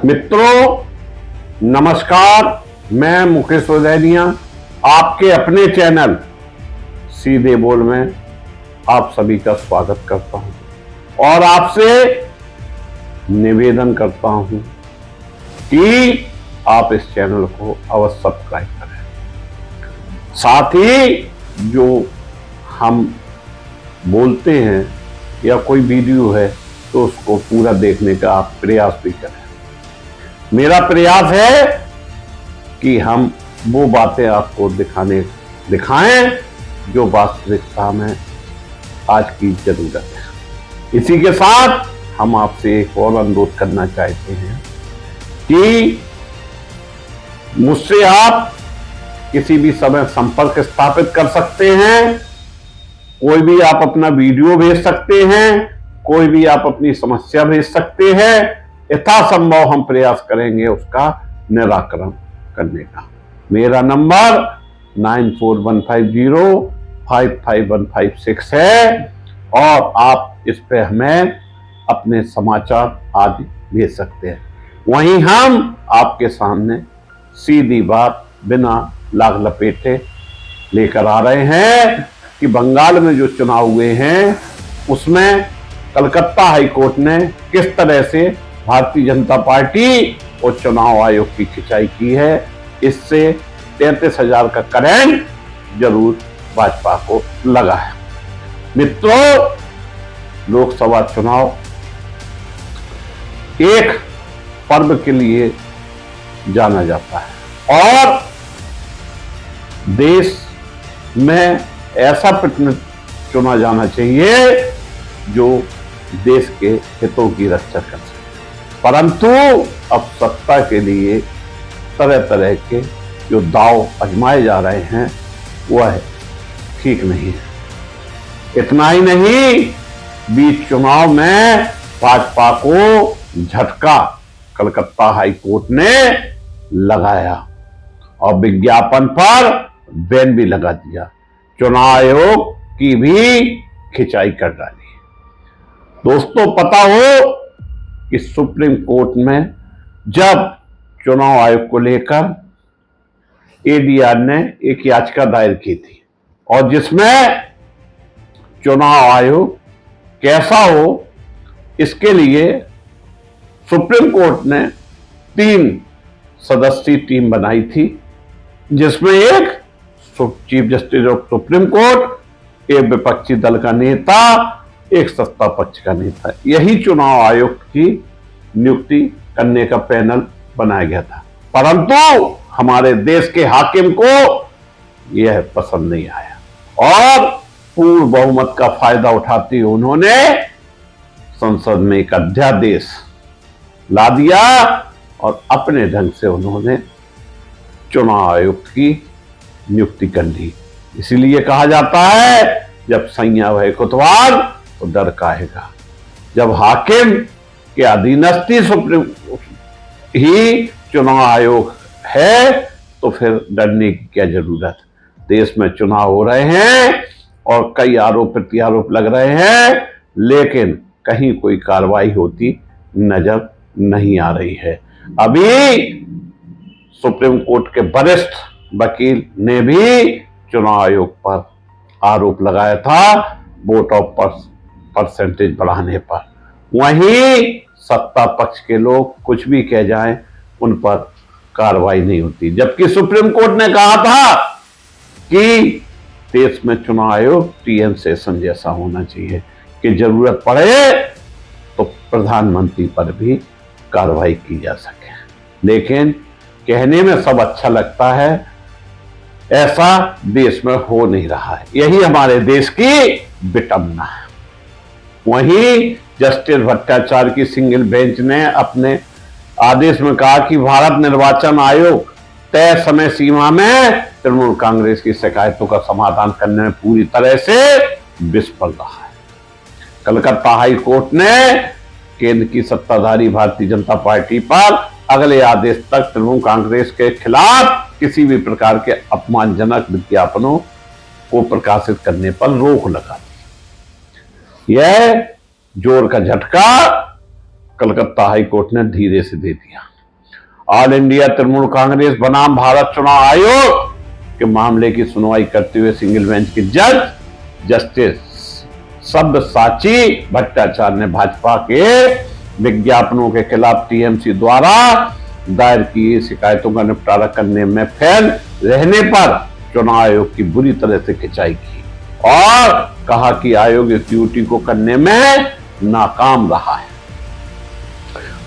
मित्रों नमस्कार, मैं मुकेश उदैनिया आपके अपने चैनल सीधे बोल में आप सभी का स्वागत करता हूं और आपसे निवेदन करता हूं कि आप इस चैनल को अवश्य सब्सक्राइब करें। साथ ही जो हम बोलते हैं या कोई वीडियो है तो उसको पूरा देखने का आप प्रयास भी करें। मेरा प्रयास है कि हम वो बातें आपको दिखाएं जो वास्तविकता में आज की जरूरत है। इसी के साथ हम आपसे एक और अनुरोध करना चाहते हैं कि मुझसे आप किसी भी समय संपर्क स्थापित कर सकते हैं। कोई भी आप अपना वीडियो भेज सकते हैं, कोई भी आप अपनी समस्या भेज सकते हैं। यथासंभव हम प्रयास करेंगे उसका निराकरण करने का। मेरा नंबर 9415055156 है और आप इस पे हमें अपने समाचार आदि भेज सकते हैं। वहीं हम आपके सामने सीधी बात बिना लाग लपेटे लेकर आ रहे हैं कि बंगाल में जो चुनाव हुए हैं उसमें कलकत्ता हाईकोर्ट ने किस तरह से भारतीय जनता पार्टी और चुनाव आयोग की खिंचाई की है। इससे 33,000 का करंट जरूर भाजपा को लगा है। मित्रों, लोकसभा चुनाव एक पर्व के लिए जाना जाता है और देश में ऐसा प्रतिनिधि चुना जाना चाहिए जो देश के हितों की रक्षा कर सके। परंतु अब सत्ता के लिए तरह तरह के जो दांव आजमाए जा रहे हैं वह ठीक नहीं है। इतना ही नहीं, बीच चुनाव में भाजपा को झटका कलकत्ता हाईकोर्ट ने लगाया और विज्ञापन पर बैन भी लगा दिया। चुनाव आयोग की भी खिंचाई कर डाली। दोस्तों, पता हो कि सुप्रीम कोर्ट में जब चुनाव आयोग को लेकर एडीआर ने एक याचिका दायर की थी और जिसमें चुनाव आयोग कैसा हो इसके लिए सुप्रीम कोर्ट ने 3 सदस्यीय टीम बनाई थी, जिसमें एक chief justice of supreme court, एक विपक्षी दल का नेता, एक सत्ता पक्ष का नेता। यही चुनाव आयोग की नियुक्ति करने का पैनल बनाया गया था। परंतु हमारे देश के हाकिम को यह पसंद नहीं आया और पूर्ण बहुमत का फायदा उठाते हुए उन्होंने संसद में एक अध्यादेश ला दिया और अपने ढंग से उन्होंने चुनाव आयुक्त की नियुक्ति कर ली। इसीलिए कहा जाता है जब सैया भय कोतवाल तो डर काहेगा। जब हाकिम के अधीनस्थ सुप्रीम ही चुनाव आयोग है तो फिर डरने की क्या जरूरत। देश में चुनाव हो रहे हैं और कई आरोप प्रत्यारोप लग रहे हैं, लेकिन कहीं कोई कार्रवाई होती नजर नहीं आ रही है। अभी सुप्रीम कोर्ट के वरिष्ठ वकील ने भी चुनाव आयोग पर आरोप लगाया था वोट ऑफ परसेंटेज बढ़ाने पर। वहीं सत्ता पक्ष के लोग कुछ भी कह जाएं उन पर कार्रवाई नहीं होती, जबकि सुप्रीम कोर्ट ने कहा था कि देश में चुनाव आयोग टीएन सेशन जैसा होना चाहिए कि जरूरत पड़े तो प्रधानमंत्री पर भी कार्रवाई की जा सके। लेकिन कहने में सब अच्छा लगता है, ऐसा देश में हो नहीं रहा है। यही हमारे देश की विडंबना है। वहीं जस्टिस भट्टाचार्य की सिंगल बेंच ने अपने आदेश में कहा कि भारत निर्वाचन आयोग तय समय सीमा में तृणमूल कांग्रेस की शिकायतों का समाधान करने में पूरी तरह से विफल रहा है। कलकत्ता हाई कोर्ट ने केंद्र की सत्ताधारी भारतीय जनता पार्टी पर अगले आदेश तक तृणमूल कांग्रेस के खिलाफ किसी भी प्रकार के अपमानजनक विज्ञापनों को प्रकाशित करने पर रोक लगा दी। यह जोर का झटका कलकत्ता हाई कोर्ट ने धीरे से दे दिया। ऑल इंडिया तृणमूल कांग्रेस बनाम भारत चुनाव आयोग के मामले की सुनवाई करते हुए सिंगल बेंच के जज जस्टिस सब्यसाची भट्टाचार्य ने भाजपा के विज्ञापनों के खिलाफ टीएमसी द्वारा दायर की शिकायतों का निपटारा करने में फेल रहने पर चुनाव आयोग की बुरी तरह से खिंचाई की और कहा कि आयोग इस ड्यूटी को करने में नाकाम रहा है।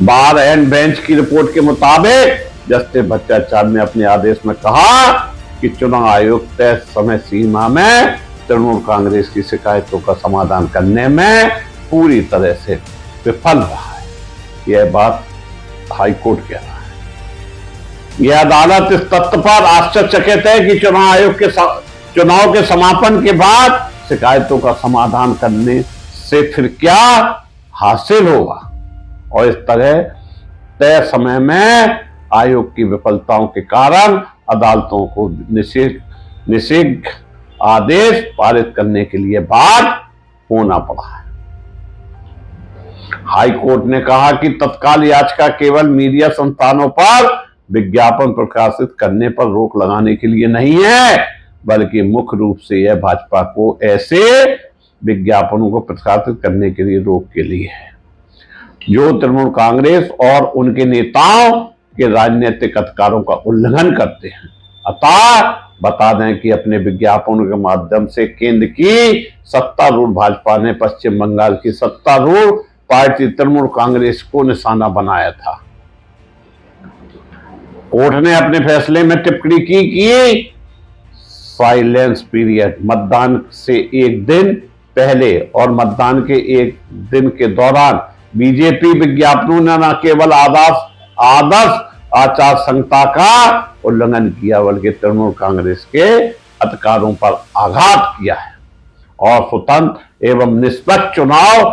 बार एंड बेंच की रिपोर्ट के मुताबिक जस्टिस भट्टाचार्य ने अपने आदेश में कहा कि चुनाव आयोग तय समय सीमा में तृणमूल कांग्रेस की शिकायतों का समाधान करने में पूरी तरह से विफल रहा है। यह बात हाईकोर्ट कह रहा है। यह अदालत इस तथ्य पर आश्चर्यचकित है कि चुनाव आयोग के चुनाव के समापन के बाद शिकायतों का समाधान करने से फिर क्या हासिल होगा और इस तरह तय समय में आयोग की विफलताओं के कारण अदालतों को निषेध आदेश पारित करने के लिए बाध्य होना पड़ा है। हाई कोर्ट ने कहा कि तत्काल याचिका केवल मीडिया संस्थानों पर विज्ञापन प्रकाशित करने पर रोक लगाने के लिए नहीं है, बल्कि मुख्य रूप से यह भाजपा को ऐसे विज्ञापनों को प्रकाशित करने के लिए रोक के लिए है जो तृणमूल कांग्रेस और उनके नेताओं के राजनीतिक अधिकारों का उल्लंघन करते हैं। अतः बता दें कि अपने विज्ञापनों के माध्यम से केंद्र की सत्तारूढ़ भाजपा ने पश्चिम बंगाल की सत्तारूढ़ पार्टी तृणमूल कांग्रेस को निशाना बनाया था। कोर्ट ने अपने फैसले में टिप्पणी की कि साइलेंस पीरियड मतदान से एक दिन पहले और मतदान के एक दिन के दौरान बीजेपी विज्ञापनों ने न केवल आदर्श आचार संहिता का उल्लंघन किया बल्कि तृणमूल कांग्रेस के अधिकारों पर आघात किया है और स्वतंत्र एवं निष्पक्ष चुनाव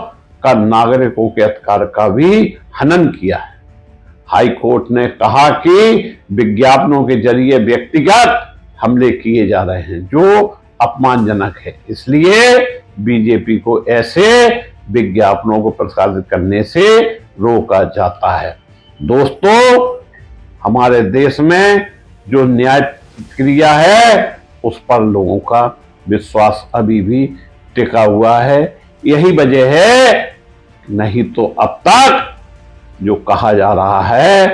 का नागरिकों के अधिकार का भी हनन किया है। हाई कोर्ट ने कहा कि विज्ञापनों के जरिए व्यक्तिगत हमले किए जा रहे हैं जो अपमानजनक है, इसलिए बीजेपी को ऐसे विज्ञापनों को प्रसारित करने से रोका जाता है। दोस्तों, हमारे देश में जो न्याय प्रक्रिया है उस पर लोगों का विश्वास अभी भी टिका हुआ है। यही वजह है, नहीं तो अब तक जो कहा जा रहा है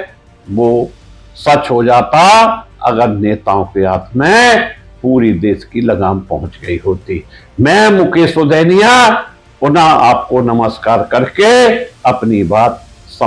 वो सच हो जाता अगर नेताओं के हाथ में पूरी देश की लगाम पहुंच गई होती। मैं मुकेश उदैनिया पुनः आपको नमस्कार करके अपनी बात